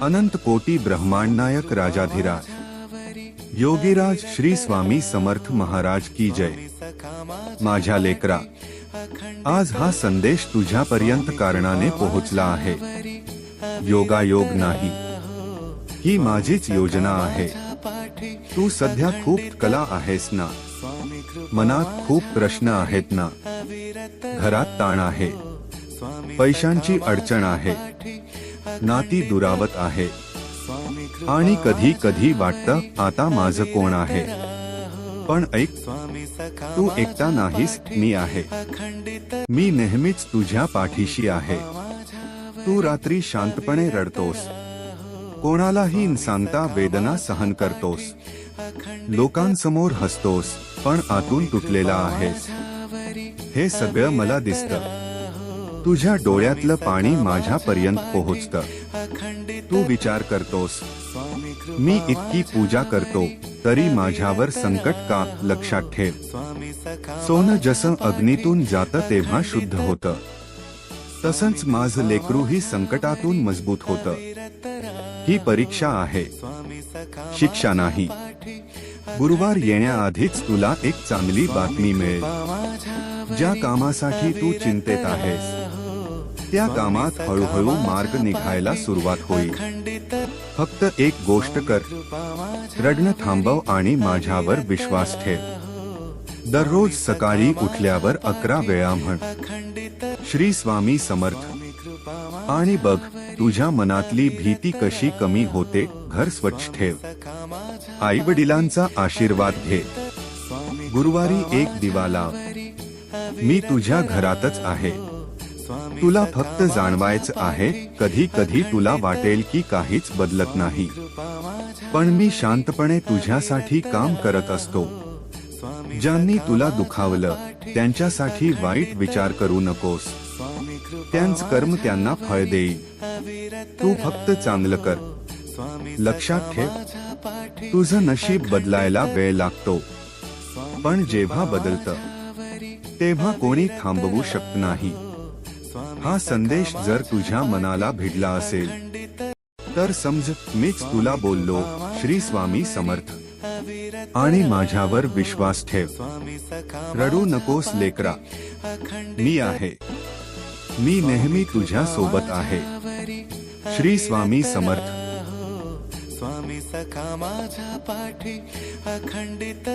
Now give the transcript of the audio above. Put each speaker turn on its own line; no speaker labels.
अनंत कोटी ब्रह्मांड नायक राजाधिराज योगीराज श्री स्वामी समर्थ महाराज की जय। माझ्या लेकरा, आज हा संदेश तुझ्यापर्यंत कारणाने पोहोचला आहे। योगायोग नाही, ही माझीच योजना आहे। तू सध्या खूप कला आहेस ना, मनात खूप प्रश्न आहेत ना, घरात ताण आहे, पैशांची अडचण आहे, नाती दुरावत आहे, आणि कधी कधी वाटतं आता माझं कोण आहे। पण ऐक, तू एकटा नाहीस, मी आहे। मी नेहमीच तुझ्या पाठीशी आहे। तू रात्री शांतपणे रडतोस, कोणालाही न सांगता वेदना सहन करतोस, लोकांसमोर हसतोस, पण आतून तुटलेला आहेस। हे सगळं मला दिसतं। तुझ्या डोळ्यातलं पाणी माझ्यापर्यंत पोहोचतं। तू विचार करतोस, मी इतकी पूजा करतो तरी माझ्यावर संकट का? लक्षात ठेव, सोनं जसं अग्नीतून जातं तेव्हा शुद्ध होतं, तसंच माझं लेकरूही संकटातून मजबूत होतं। ही परीक्षा आहे, शिक्षा नाही। गुरुवार येण्याआधीच तुला एक चांगली बातमी मिळेल। ज्या कामासाठी तू चिंतेत आहेस, त्या कामात हळूहळू मार्ग निघायला सुरुवात होईल। फक्त एक गोष्ट कर, रडणं थांबव आणि माझ्यावर विश्वास ठेव। दररोज सकाळी उठल्यावर 11 वेळा म्हण, श्री स्वामी समर्थ, आणि बघ तुझ्या मनातली भीती कशी कमी होते। घर स्वच्छ ठेव, आई वडिलांचा आशीर्वाद घे। गुरुवारी एक दिवा लाव, मी तुझ्या घरातच आहे। तुला फक्त जाणवायचं आहे, कधी कधी तुला वाटेल की काहीच बदलत नाही, पण मी शांतपणे तुझ्यासाठी काम करत असतो। ज्यांनी तुला दुखावलं त्यांच्यासाठी वाईट विचार करू नकोस, त्यांचं कर्म त्यांना फळ देईल। तू फक्त चांगलं कर। लक्षात ठेव, तुझं नशीब बदलायला वेळ लागतो, पण जेव्हा बदलतं तेव्हा कोणी थांबवू शकत नाही। हा संदेश जर तुझ्या मनाला भिडला असेल तर समज मीच तुला बोललो। श्री स्वामी समर्थ, आणि माझ्यावर विश्वास ठेव। रडू नकोस लेकरा, मी आहे। मी नेहमी तुझ्या सोबत आहे। श्री स्वामी समर्थ। स्वामी सखा माझ्या पाठी अखंडित